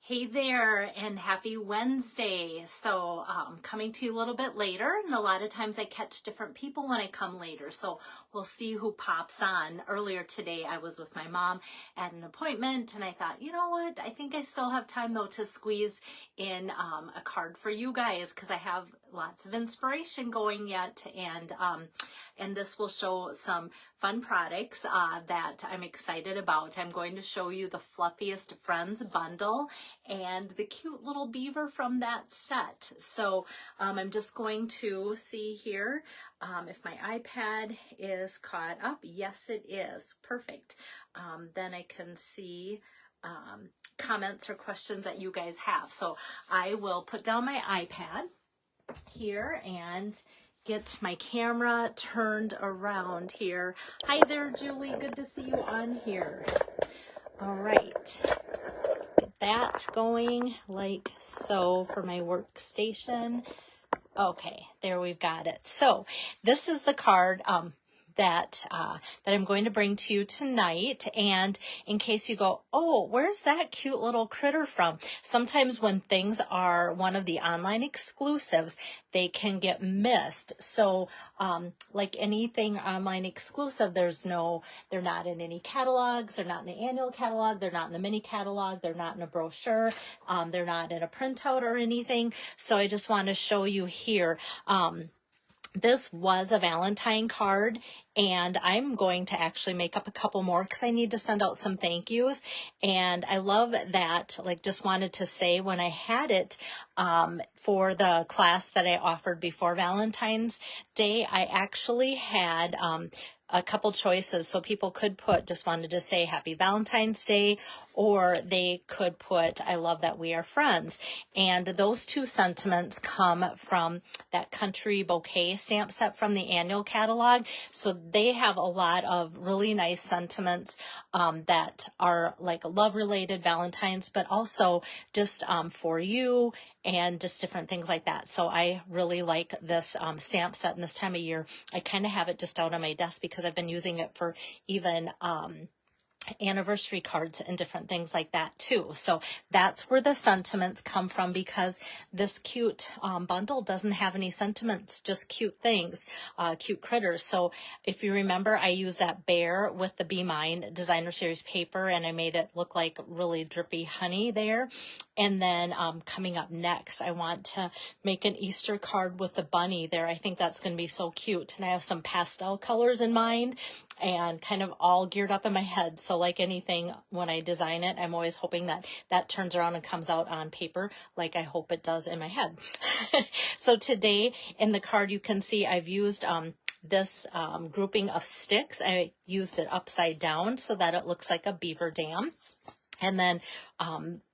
Hey there, and happy Wednesday. So coming to you a little bit later, and a lot of times I catch different people when I come later, so we'll see who pops on. Earlier today I was with my mom at an appointment, and I thought, you know what, I think I still have time though to squeeze in a card for you guys, because I have lots of inspiration going yet, and this will show some fun products that I'm excited about. I'm going to show you the Fluffiest Friends bundle and the cute little beaver from that set. So I'm just going to see here if my iPad is caught up. Yes, it is. Perfect. Then I can see comments or questions that you guys have. So I will put down my iPad here and get my camera turned around here. Hi there, Julie. Good to see you on here. All right. Get that going like so for my workstation. Okay, there we've got it. So this is the card that I'm going to bring to you tonight. And in case you go, oh, where's that cute little critter from? Sometimes when things are one of the online exclusives, they can get missed. So like anything online exclusive, they're not in any catalogs, they're not in the annual catalog, they're not in the mini catalog, they're not in a brochure, they're not in a printout or anything. So I just want to show you here. This was a Valentine card, and I'm going to actually make up a couple more because I need to send out some thank yous. And I love that, like, just wanted to say when I had it for the class that I offered before Valentine's Day, I actually had a couple choices. So people could put, just wanted to say Happy Valentine's Day, or they could put, I love that we are friends. And those two sentiments come from that country bouquet stamp set from the annual catalog. So they have a lot of really nice sentiments that are like love related Valentine's, but also just for you and just different things like that. So I really like this stamp set in this time of year. I kind of have it just out on my desk because I've been using it for even anniversary cards and different things like that too. So that's where the sentiments come from, because this cute bundle doesn't have any sentiments, just cute things, cute critters. So if you remember, I used that bear with the Bee Mine designer series paper, and I made it look like really drippy honey there. And then coming up next, I want to make an Easter card with the bunny there. I think that's going to be so cute. And I have some pastel colors in mind and kind of all geared up in my head. So like anything, when I design it, I'm always hoping that that turns around and comes out on paper like I hope it does in my head. So today in the card, you can see I've used this grouping of sticks. I used it upside down so that it looks like a beaver dam. And then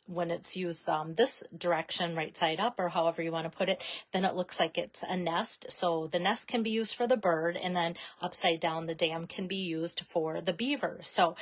when it's used this direction, right side up, or however you want to put it, then it looks like it's a nest. So the nest can be used for the bird, and then upside down, the dam can be used for the beaver. So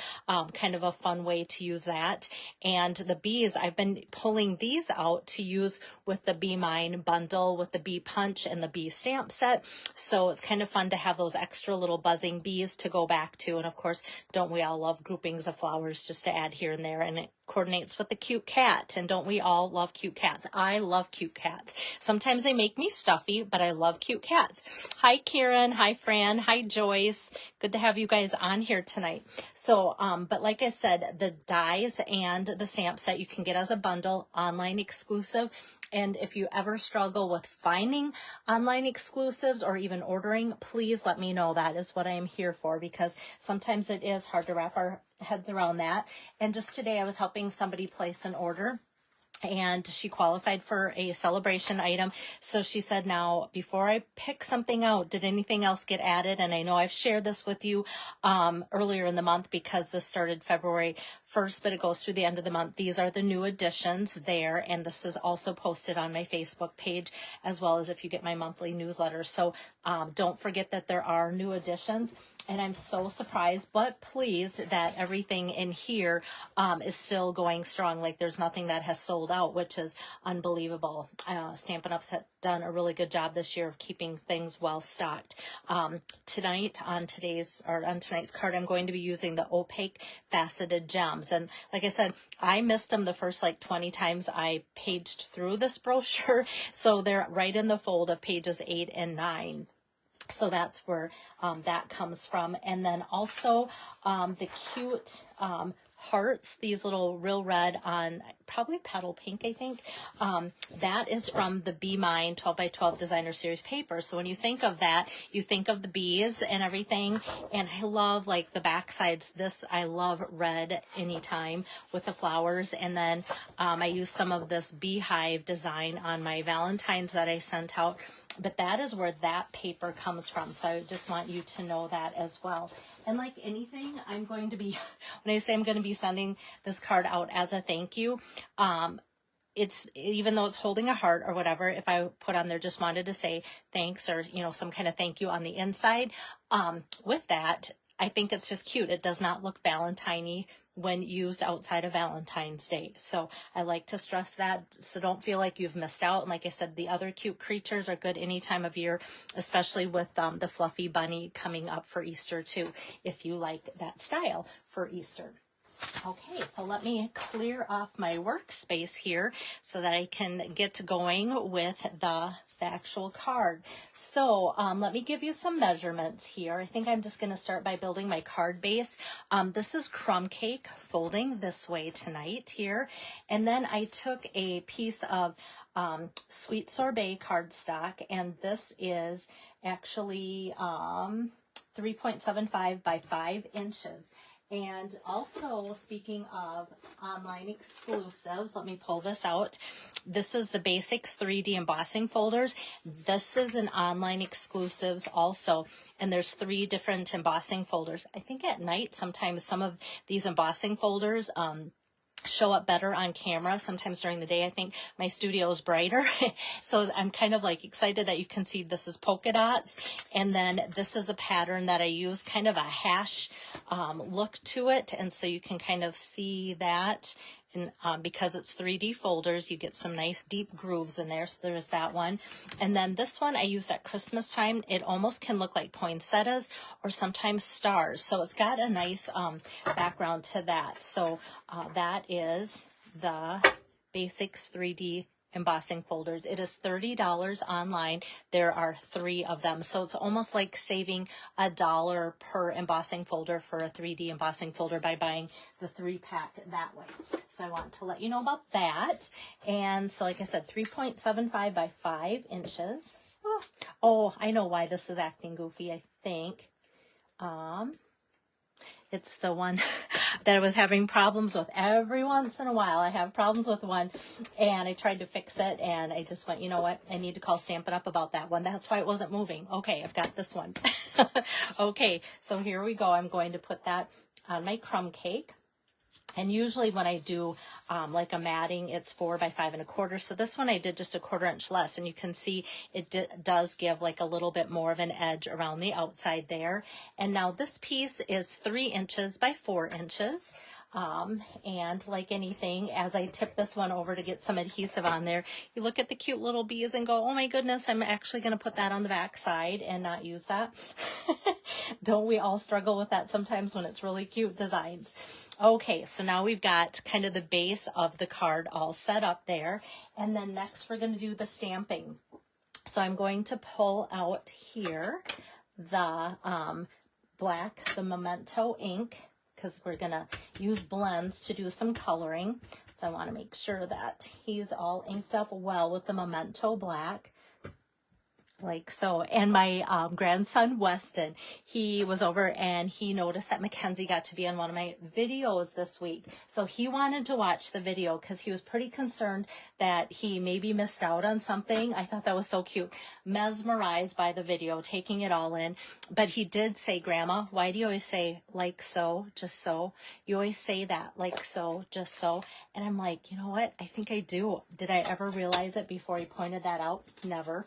kind of a fun way to use that. And the bees, I've been pulling these out to use with the Bee Mine bundle with the bee punch and the bee stamp set. So it's kind of fun to have those extra little buzzing bees to go back to. And of course, don't we all love groupings of flowers just to add here and there? And it coordinates with the cute cat. And don't we all love cute cats? I love cute cats. Sometimes they make me stuffy, but I love cute cats. Hi, Karen. Hi, Fran. Hi, Joyce. Good to have you guys on here tonight. So, but like I said, the dies and the stamp set you can get as a bundle, online exclusive. And if you ever struggle with finding online exclusives or even ordering, please let me know. That is what I am here for, because sometimes it is hard to wrap our heads around that. And just today I was helping somebody place an order, and she qualified for a celebration item. So she said, now, before I pick something out, did anything else get added? And I know I've shared this with you earlier in the month, because this started February 1st, but it goes through the end of the month. These are the new additions there. And this is also posted on my Facebook page, as well as if you get my monthly newsletter. So don't forget that there are new additions. And I'm so surprised but pleased that everything in here is still going strong. Like there's nothing that has sold out, which is unbelievable. Stampin' Up's has done a really good job this year of keeping things well stocked. Tonight on tonight's card, I'm going to be using the opaque faceted gems. And like I said, I missed them the first like 20 times I paged through this brochure. So they're right in the fold of pages 8 and 9. So that's where that comes from. And then also the cute hearts, these little real red on probably petal pink, I think. That is from the Bee Mine 12 by 12 designer series paper. So when you think of that, you think of the bees and everything. And I love like the back sides. This, I love red anytime with the flowers. And then I use some of this beehive design on my Valentine's that I sent out. But that is where that paper comes from. So I just want you to know that as well. And like anything, I'm going to be, when I say I'm going to be sending this card out as a thank you, it's, even though it's holding a heart or whatever, if I put on there, just wanted to say thanks or, you know, some kind of thank you on the inside, with that, I think it's just cute. It does not look Valentine-y when used outside of Valentine's Day. So I like to stress that. So don't feel like you've missed out. And like I said, the other cute creatures are good any time of year, especially with the fluffy bunny coming up for Easter too, if you like that style for Easter. Okay, so let me clear off my workspace here so that I can get going with the actual card. So let me give you some measurements here. I think I'm just going to start by building my card base. This is crumb cake folding this way tonight here. And then I took a piece of sweet sorbet cardstock, and this is actually 3.75 by 5 inches. And also, speaking of online exclusives, let me pull this out. This is the Basics 3D embossing folders. This is an online exclusives also. And there's 3 different embossing folders. I think at night, sometimes some of these embossing folders, show up better on camera. Sometimes during the day, I think my studio is brighter. So I'm kind of like excited that you can see this is polka dots. And then this is a pattern that I use, kind of a hash look to it. And so you can kind of see that. And because it's 3D folders, you get some nice deep grooves in there. So there's that one. And then this one I use at Christmas time. It almost can look like poinsettias or sometimes stars. So it's got a nice background to that. So that is the Basics 3D embossing folders. It is $30 online. There are 3 of them. So it's almost like saving $1 per embossing folder for a 3D embossing folder by buying the 3-pack that way. So I want to let you know about that. And so like I said, 3.75 by 5 inches. Oh, I know why this is acting goofy, I think. It's the one that I was having problems with. Every once in a while, I have problems with one, and I tried to fix it, and I just went, you know what? I need to call Stampin' Up about that one. That's why it wasn't moving. Okay, I've got this one. Okay, so here we go. I'm going to put that on my crumb cake. And usually when I do like a matting, it's 4 by 5 1/4. So this one I did just 1/4 inch less, and you can see it does give like a little bit more of an edge around the outside there. And now this piece is 3 inches by 4 inches. And like anything, as I tip this one over to get some adhesive on there, you look at the cute little bees and go, oh my goodness, I'm actually going to put that on the back side and not use that. Don't we all struggle with that sometimes when it's really cute designs? Okay, so now we've got kind of the base of the card all set up there. And then next we're going to do the stamping. So I'm going to pull out here the the Memento ink, because we're going to use blends to do some coloring. So I want to make sure that he's all inked up well with the Memento black. Like so. And my grandson Weston, he was over and he noticed that Mackenzie got to be on one of my videos this week. So he wanted to watch the video because he was pretty concerned that he maybe missed out on something. I thought that was so cute. Mesmerized by the video, taking it all in. But he did say, Grandma, why do you always say like so, just so? You always say that, like so, just so. And I'm like, you know what? I think I do. Did I ever realize it before he pointed that out? Never.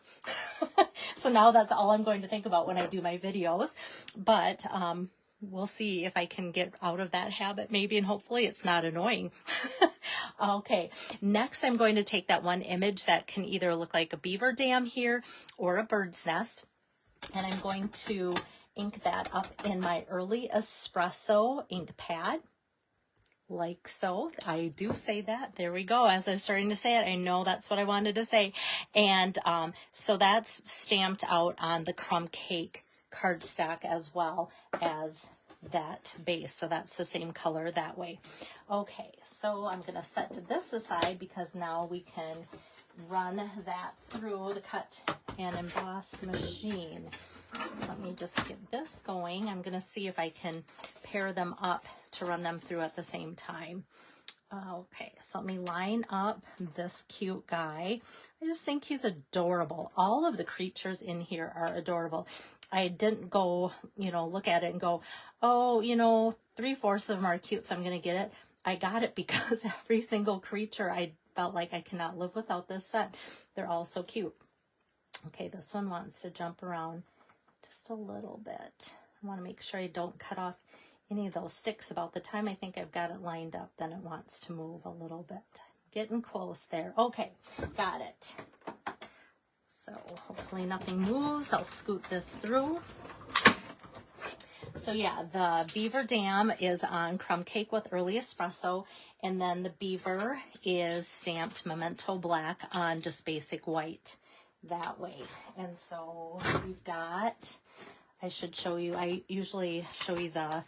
So now that's all I'm going to think about when I do my videos. But we'll see if I can get out of that habit maybe, and hopefully it's not annoying. Okay, next I'm going to take that one image that can either look like a beaver dam here or a bird's nest, and I'm going to ink that up in my Early Espresso ink pad, like so. I do say that. There we go. As I was starting to say it, I know that's what I wanted to say. And so that's stamped out on the crumb cake cardstock as well as that base. So that's the same color that way. Okay, so I'm going to set this aside because now we can run that through the cut and emboss machine. So let me just get this going. I'm going to see if I can pair them up to run them through at the same time. Okay, so let me line up this cute guy. I just think he's adorable. All of the creatures in here are adorable. I didn't go, look at it and go, oh, 3/4 of them are cute, so I'm going to get it. I got it because every single creature, I felt like I cannot live without this set. They're all so cute. Okay, this one wants to jump around just a little bit. I want to make sure I don't cut off any of those sticks. About the time I think I've got it lined up, then it wants to move a little bit. Getting close there. Okay, got it. So hopefully nothing moves. I'll scoot this through. So yeah, the beaver dam is on crumb cake with Early Espresso, and then the beaver is stamped Memento Black on just basic white that way. And so we've got, I should show you, I usually show you the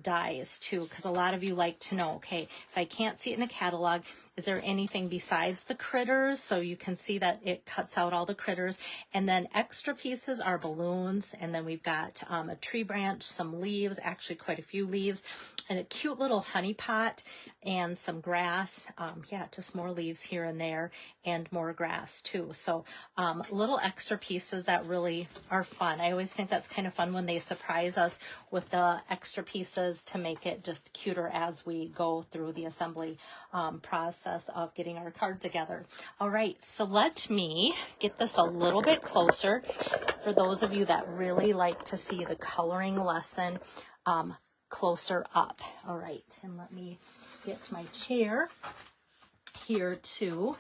dies too, because a lot of you like to know, okay, if I can't see it in a catalog, is there anything besides the critters? So you can see that it cuts out all the critters, and then extra pieces are balloons, and then we've got a tree branch, some leaves, actually quite a few leaves, and a cute little honey pot and some grass. Yeah, just more leaves here and there and more grass too. So little extra pieces that really are fun. I always think that's kind of fun when they surprise us with the extra pieces to make it just cuter as we go through the assembly process of getting our card together. All right, so let me get this a little bit closer for those of you that really like to see the coloring lesson closer up. All right, and let me get my chair here too.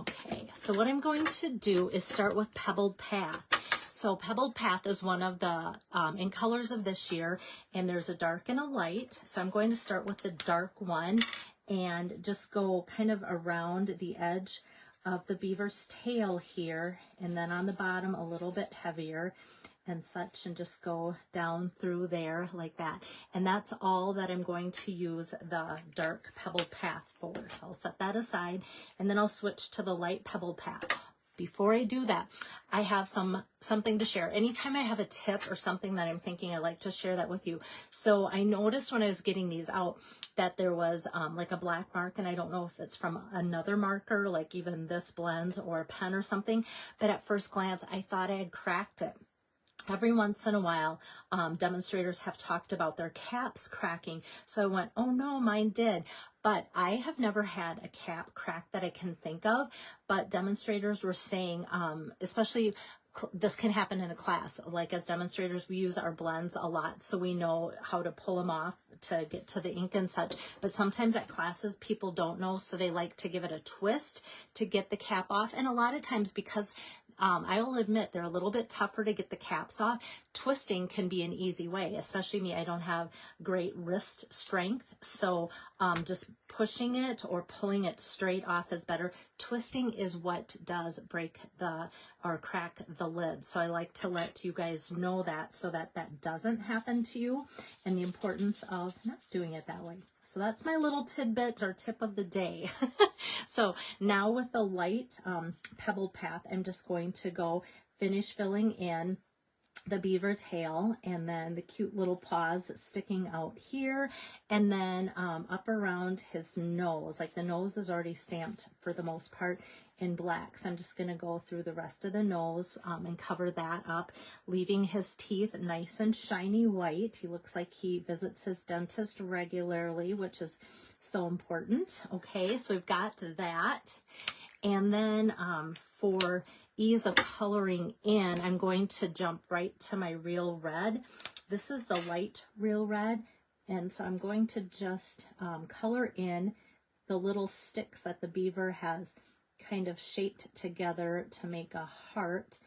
Okay, so what I'm going to do is start with Pebbled Path. So Pebbled Path is one of the in colors of this year, and there's a dark and a light. So I'm going to start with the dark one and just go kind of around the edge of the beaver's tail here, and then on the bottom a little bit heavier and such, and just go down through there like that. And that's all that I'm going to use the dark Pebbled Path for. So I'll set that aside, and then I'll switch to the light Pebbled Path. Before I do that, I have something to share. Anytime I have a tip or something that I'm thinking, I like to share that with you. So I noticed when I was getting these out that there was like a black mark, and I don't know if it's from another marker, like even this blends or a pen or something, but at first glance, I thought I had cracked it. Every once in a while, demonstrators have talked about their caps cracking. So I went, oh no, mine did. But I have never had a cap crack that I can think of. But demonstrators were saying, especially this can happen in a class. Like as demonstrators, we use our blends a lot, so we know how to pull them off to get to the ink and such. But sometimes at classes, people don't know, so they like to give it a twist to get the cap off. And a lot of times, because I will admit they're a little bit tougher to get the caps off, twisting can be an easy way, especially me. I don't have great wrist strength, so just pushing it or pulling it straight off is better. Twisting is what does break or crack the lid. So I like to let you guys know that so that that doesn't happen to you, and the importance of not doing it that way. So that's my little tidbit or tip of the day. So now with the light Pebbled Path, I'm just going to go finish filling in the beaver tail, and then the cute little paws sticking out here, and then up around his nose. Like the nose is already stamped for the most part in black, so I'm just going to go through the rest of the nose and cover that up, leaving his teeth nice and shiny white. He looks like he visits his dentist regularly, which is so important. Okay, so we've got that, and then for ease of coloring in, I'm going to jump right to my Real Red. This is the light Real Red, and so I'm going to just color in the little sticks that the beaver has kind of shaped together to make a heart.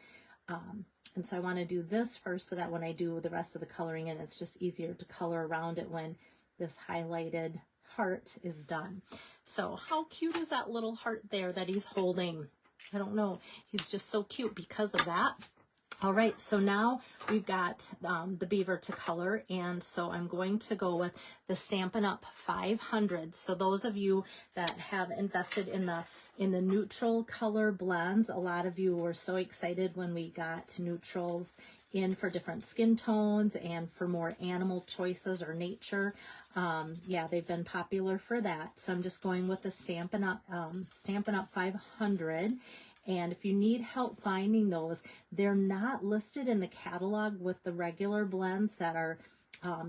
And so I want to do this first so that when I do the rest of the coloring in, it's just easier to color around it when this highlighted heart is done. So how cute is that little heart there that he's holding? I don't know. He's just so cute because of that. All right, so now we've got the beaver to color, and so I'm going to go with the Stampin' Up! 500. So those of you that have invested in the neutral color blends, a lot of you were so excited when we got neutrals in for different skin tones and for more animal choices or nature. Yeah, they've been popular for that. So I'm just going with the Stampin' Up! 500. And if you need help finding those, they're not listed in the catalog with the regular blends that are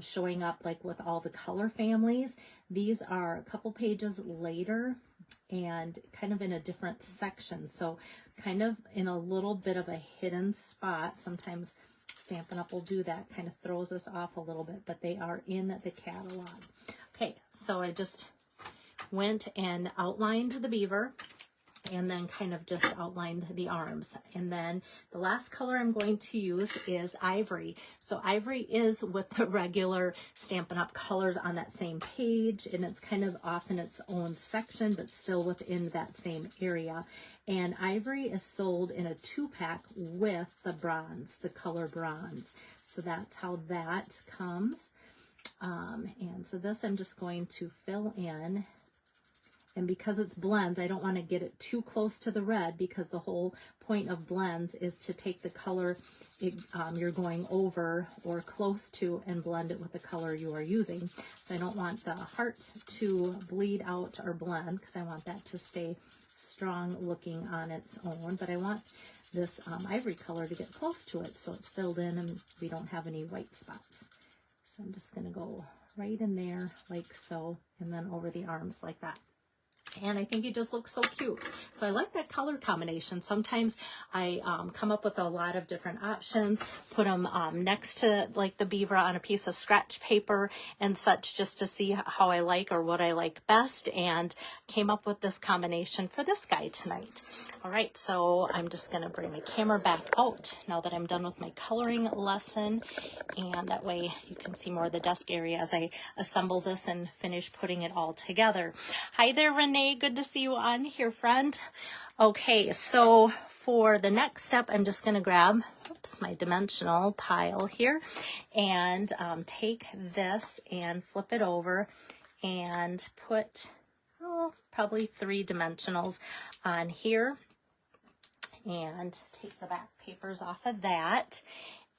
showing up like with all the color families. These are a couple pages later and kind of in a different section. So kind of in a little bit of a hidden spot. Sometimes Stampin' Up! Will do that, kind of throws us off a little bit, but they are in the catalog. Okay, so I just went and outlined the beaver, and then kind of just outlined the arms. And then the last color I'm going to use is Ivory. So Ivory is with the regular Stampin' Up! Colors on that same page, and it's kind of off in its own section, but still within that same area. And Ivory is sold in a 2-pack with the bronze, the color bronze. So that's how that comes. And so this I'm just going to fill in. And because it's blends, I don't want to get it too close to the red, because the whole point of blends is to take the color you're going over or close to and blend it with the color you are using. So I don't want the heart to bleed out or blend, because I want that to stay strong looking on its own. But I want this ivory color to get close to it so it's filled in and we don't have any white spots. So I'm just going to go right in there like so, and then over the arms like that. And I think he just looks so cute. So I like that color combination. Sometimes I come up with a lot of different options, put them next to like the beaver on a piece of scratch paper and such, just to see how I like or what I like best, and came up with this combination for this guy tonight. All right, so I'm just going to bring the camera back out now that I'm done with my coloring lesson, and that way you can see more of the desk area as I assemble this and finish putting it all together. Hi there, Renee. Good to see you on here, friend. Okay, so for the next step, I'm just going to grab my dimensional pile here and take this and flip it over and put probably 3 dimensionals on here, and take the back papers off of that.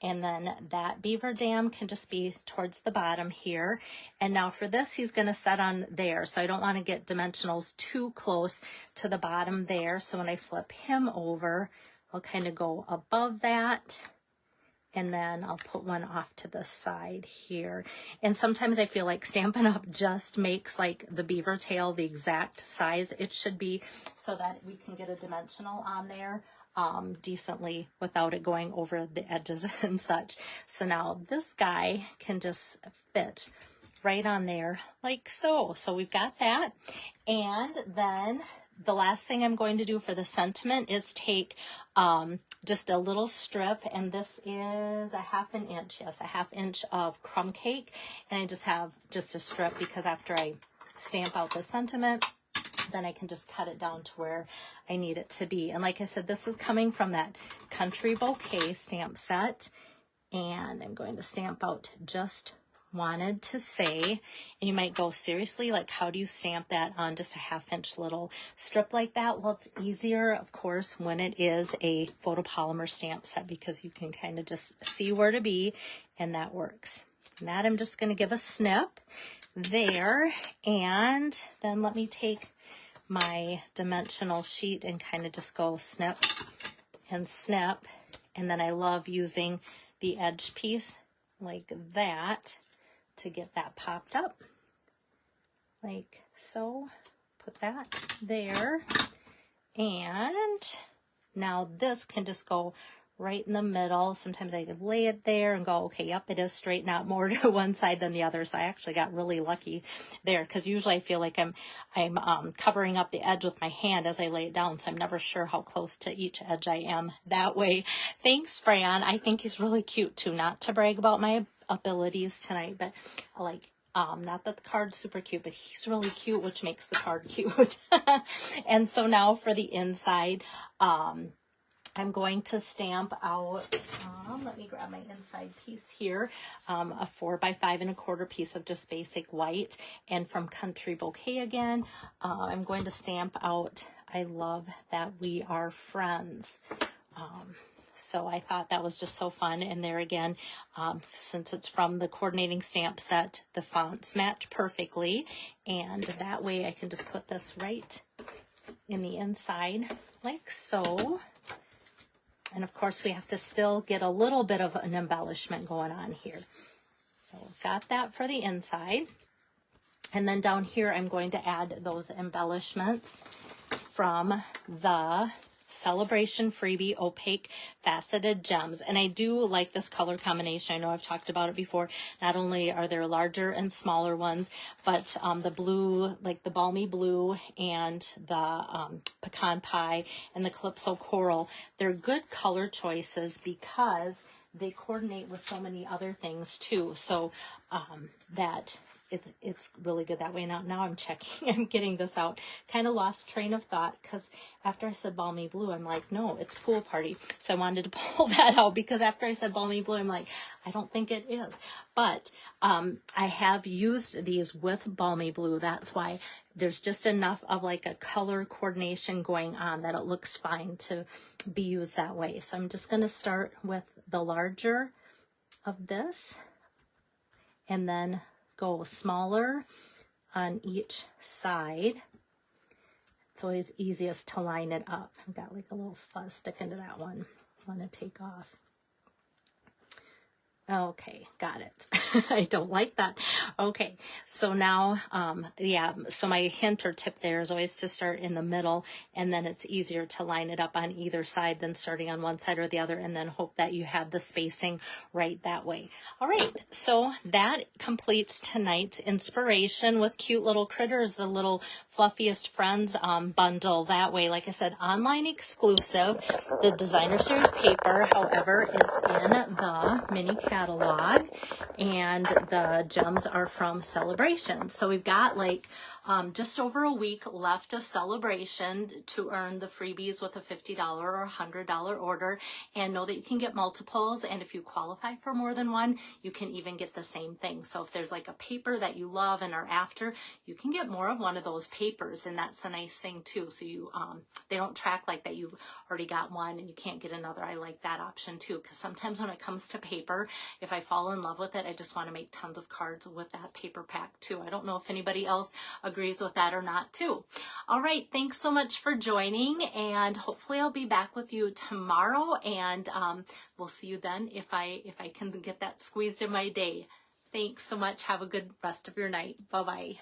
And then that beaver dam can just be towards the bottom here. And now for this, he's going to set on there. So I don't want to get dimensionals too close to the bottom there. So when I flip him over, I'll kind of go above that. And then I'll put one off to the side here. And sometimes I feel like Stampin' Up! Just makes like the beaver tail the exact size it should be, so that we can get a dimensional on there decently without it going over the edges and such. So now this guy can just fit right on there like so. So we've got that. And then the last thing I'm going to do for the sentiment is take just a little strip, and this is a 1/2 inch, yes, a 1/2 inch of crumb cake. And I just have just a strip, because after I stamp out the sentiment, then I can just cut it down to where I need it to be. And like I said, this is coming from that Country Bouquet stamp set. And I'm going to stamp out Just Wanted to Say. And you might go, seriously, like how do you stamp that on just a 1/2 inch little strip like that? Well, it's easier, of course, when it is a photopolymer stamp set, because you can kind of just see where to be, and that works. And that I'm just going to give a snip there. And then let me take my dimensional sheet and kind of just go snip and snip. And then I love using the edge piece like that to get that popped up like so. Put that there, and now this can just go right in the middle. Sometimes I could lay it there and go, okay, yep, it is straight, not more to one side than the other. So I actually got really lucky there, because usually I feel like I'm covering up the edge with my hand as I lay it down. So I'm never sure how close to each edge I am that way. Thanks, Fran. I think he's really cute too. Not to brag about my abilities tonight, but I like, not that the card's super cute, but he's really cute, which makes the card cute. And so now for the inside, I'm going to stamp out, let me grab my inside piece here, a 4x5 1/4 piece of just basic white. And from Country Bouquet again, I'm going to stamp out, I love that we are friends. So I thought that was just so fun. And there again, since it's from the coordinating stamp set, the fonts match perfectly. And that way I can just put this right in the inside like so. And of course we have to still get a little bit of an embellishment going on here. So got that for the inside. And then down here I'm going to add those embellishments from the Celebration Freebie Opaque Faceted Gems. And I do like this color combination. I know I've talked about it before. Not only are there larger and smaller ones, but the blue, like the Balmy Blue and the Pecan Pie and the Calypso Coral, they're good color choices because they coordinate with so many other things too. So that it's really good that way. Now I'm checking, I'm getting this out. Kind of lost train of thought because after I said Balmy Blue, I'm like, no, it's Pool Party. So I wanted to pull that out because after I said Balmy Blue, I'm like, I don't think it is. But I have used these with Balmy Blue. That's why there's just enough of like a color coordination going on that it looks fine to be used that way. So I'm just going to start with the larger of this and then go smaller on each side. It's always easiest to line it up. I've got like a little fuzz sticking to that one. I want to take off. Okay, got it. I don't like that. Okay, so now, yeah, so my hint or tip there is always to start in the middle, and then it's easier to line it up on either side than starting on one side or the other, and then hope that you have the spacing right that way. All right, so that completes tonight's inspiration with cute little critters, the little Fluffiest Friends bundle that way. Like I said, online exclusive. The designer series paper, however, is in the mini catalog, and the gems are from Celebration. So we've got like just over a week left of Celebration to earn the freebies with a $50 or $100 order, and know that you can get multiples, and if you qualify for more than one, you can even get the same thing. So if there's like a paper that you love and are after, you can get more of one of those papers, and that's a nice thing too. So you they don't track like that you've already got one and you can't get another. I like that option too, because sometimes when it comes to paper, if I fall in love with it, I just want to make tons of cards with that paper pack too. I don't know if anybody else agrees with that or not too. All right, thanks so much for joining, and hopefully I'll be back with you tomorrow, and we'll see you then if I can get that squeezed in my day. Thanks so much. Have a good rest of your night. Bye-bye.